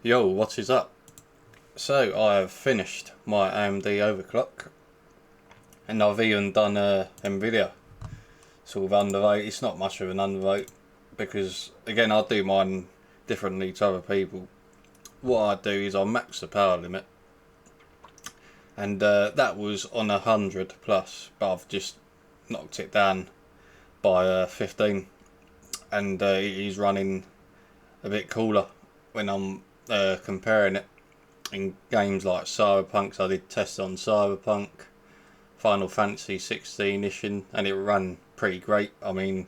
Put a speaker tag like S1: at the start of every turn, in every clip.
S1: Yo, what is up? So I have finished my AMD Overclock, and I've even done a Nvidia sort of undervote. It's not much of an undervote because again I do mine differently to other people. What I do is I max the power limit, and that was on 100 plus, but I've just knocked it down by 15, and it is running a bit cooler when I'm comparing it in games like Cyberpunk. So I did tests on Cyberpunk, Final Fantasy 16 edition, and it ran pretty great. I mean,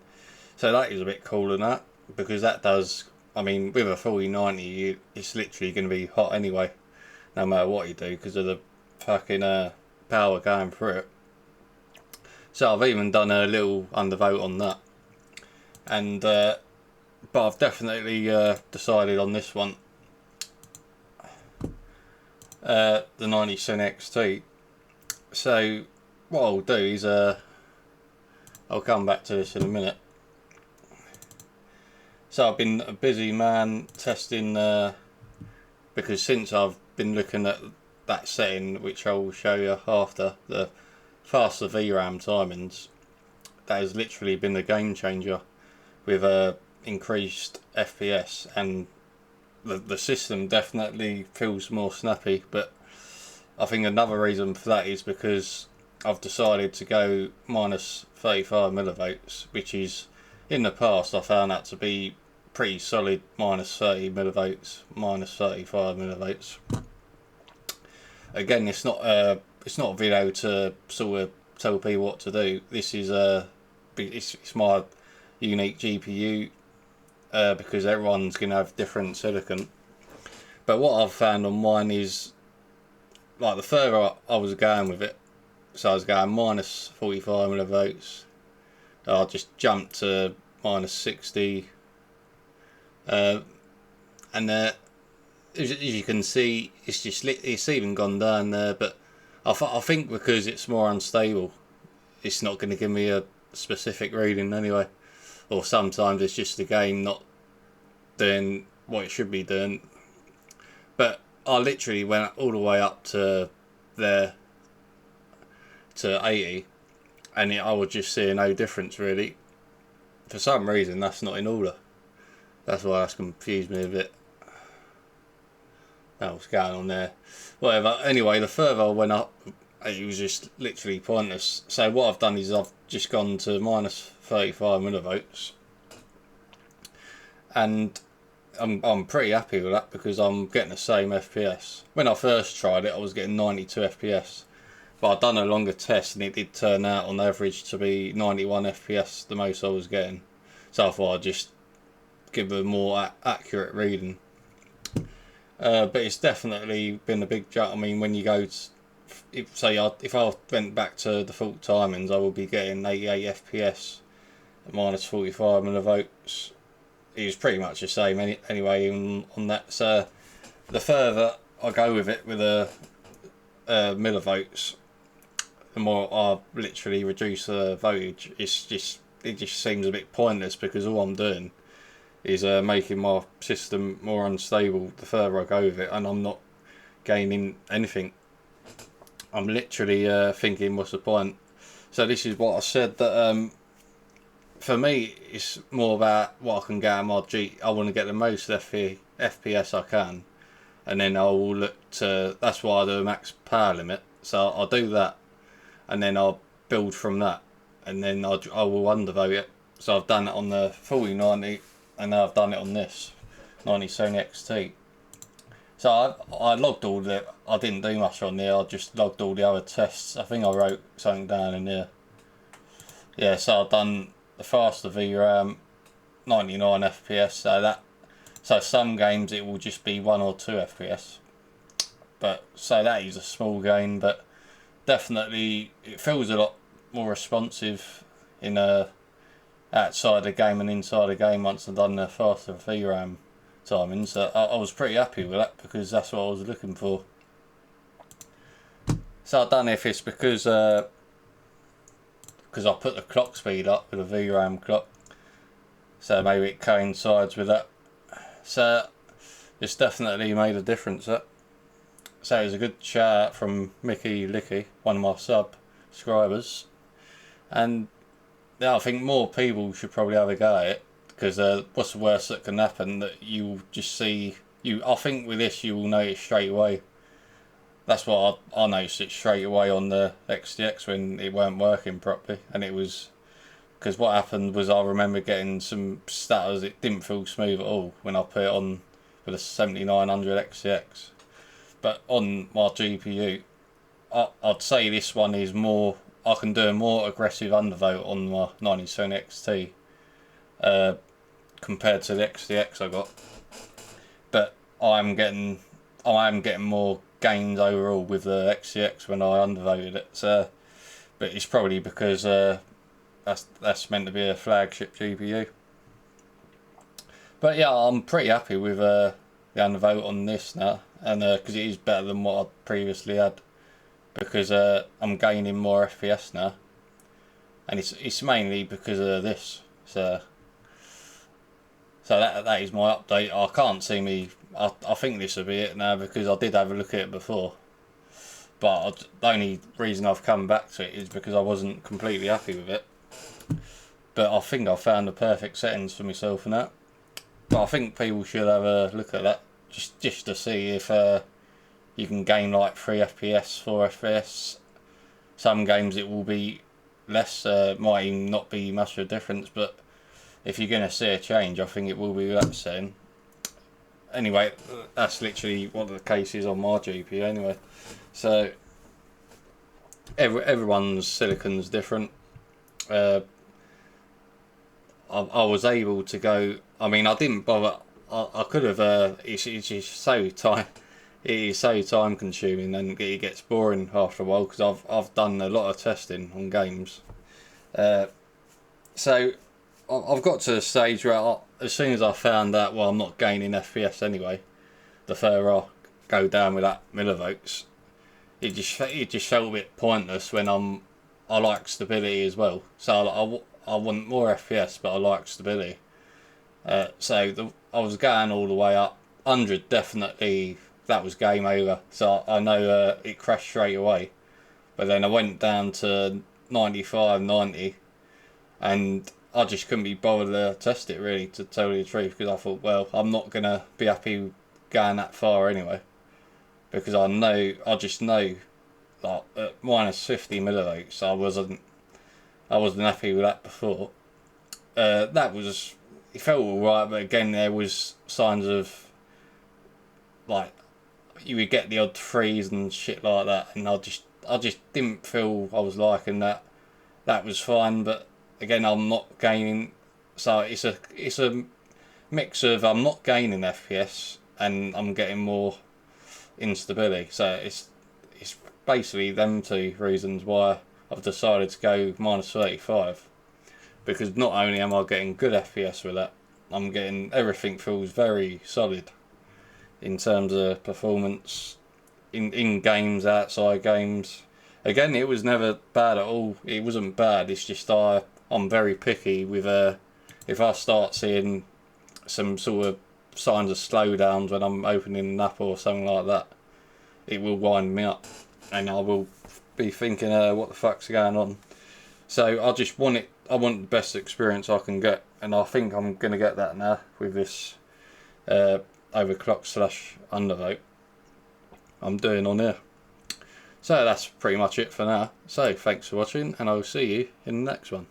S1: so that is a bit cooler than that, because that does, I mean, with a 4090 it's literally going to be hot anyway, no matter what you do, because of the fucking power going through it. So I've even done a little undervote on that, and but I've definitely decided on this one, the 90 XT. So what I'll do is I'll come back to this in a minute. So I've been a busy man testing because since I've been looking at that setting, which I will show you after, the faster VRAM timings, that has literally been a game changer with increased FPS, and the system definitely feels more snappy. But I think another reason for that is because I've decided to go minus 35 millivolts, which is, in the past I found that to be pretty solid, minus 30 millivolts, minus 35 millivolts. Again, it's not a video to sort of tell people what to do. This is it's my unique GPU, because everyone's going to have different silicon. But what I've found on mine is, like, the further I was going with it, so I was going minus 45 millivolts, I just jumped to minus 60, and as you can see, it's even gone down there. But I think because it's more unstable, it's not going to give me a specific reading anyway. Or sometimes it's just the game not doing what it should be doing. But I literally went all the way up to there, to 80, and I was just seeing no difference really. For some reason that's not in order. That's why that's confused me a bit. What's going on there? Whatever. Anyway, the further I went up, it was just literally pointless. So what I've done is I've just gone to minus 35 millivolts, and I'm pretty happy with that because I'm getting the same FPS. When I first tried it, I was getting 92 FPS, but I've done a longer test and it did turn out on average to be 91 FPS, the most I was getting. So I thought I'd just give a more accurate reading. But it's definitely been a big jump. I mean, when you go to, if I went back to default timings, I would be getting 88 FPS at minus 45 millivolts. It was pretty much the same anyway on that. So the further I go with it, with the millivolts, the more I literally reduce the voltage. It just seems a bit pointless, because all I'm doing is making my system more unstable the further I go with it, and I'm not gaining anything. I'm literally thinking, what's the point? So this is what I said, that for me it's more about what I can get out of my I want to get the most FPS I can, and then I will look to, that's why I do a max power limit. So I'll do that, and then I'll build from that, and then I will undervote it. So I've done it on the 4090, and now I've done it on this 90 XT. So I logged all the, I didn't do much on there, I just logged all the other tests. I think I wrote something down in there. Yeah, so I've done the faster VRAM, 99 FPS, so some games it will just be 1 or 2 FPS. But so that is a small gain, but definitely it feels a lot more responsive in outside the game and inside the game once I've done the faster VRAM timings. So I was pretty happy with that, because that's what I was looking for. So I don't know if it's because I put the clock speed up with a VRAM clock, so maybe it coincides with that. So it's definitely made a difference. That. So it was a good shout out from Mickey Licky, one of my subscribers, and yeah, I think more people should probably have a go at it, because what's the worst that can happen? That you'll just see you. I think with this you will notice straight away. That's what I noticed it straight away on the XTX when it weren't working properly, and it was because what happened was I remember getting some stutters. It didn't feel smooth at all when I put it on with a 7900 XTX. But on my GPU, I'd say this one is more. I can do a more aggressive undervolt on my 97 XT compared to the XTX I got. But I am getting more gains overall with the XTX when I undervoted it. So, but it's probably because that's meant to be a flagship GPU. But yeah, I'm pretty happy with the undervolt on this now, and because it is better than what I previously had, because I'm gaining more FPS now, and it's mainly because of this. So that is my update. I can't see me. I think this will be it now, because I did have a look at it before, but the only reason I've come back to it is because I wasn't completely happy with it. But I think I found the perfect settings for myself and that. But I think people should have a look at that, just to see if you can gain like 3 FPS, 4 FPS. Some games it will be less, might even not be much of a difference, but if you're going to see a change, I think it will be that setting. Anyway, that's literally what the case is on my GPU anyway. So everyone's silicon's different. I was able to go. I mean, I didn't bother. I could have. It's just so time. It is so time consuming, and it gets boring after a while, because I've done a lot of testing on games. So I've got to the stage where as soon as I found out, well, I'm not gaining FPS anyway, the further I go down with that millivolts, it just felt a bit pointless when I like stability as well. So I want more FPS, but I like stability. So I was going all the way up. 100 definitely, that was game over. So I know it crashed straight away. But then I went down to 95, 90, and I just couldn't be bothered to test it, really, to tell you the truth, because I thought, well, I'm not going to be happy going that far anyway, because I just know like at minus 50 millivolts I wasn't happy with that before. It felt alright, but again there was signs of, like, you would get the odd freeze and shit like that, and I just didn't feel I was liking that. That was fine, but again, I'm not gaining, so it's a mix of I'm not gaining FPS and I'm getting more instability. So it's basically them two reasons why I've decided to go minus 35, because not only am I getting good FPS with that, I'm getting, everything feels very solid in terms of performance in games, outside games. Again, it was never bad at all. It wasn't bad. It's just I'm very picky with if I start seeing some sort of signs of slowdowns when I'm opening an app or something like that, it will wind me up, and I will be thinking, what the fuck's going on? So I want the best experience I can get, and I think I'm gonna get that now with this Overclock / Undervolt I'm doing on here. So that's pretty much it for now. So thanks for watching, and I'll see you in the next one.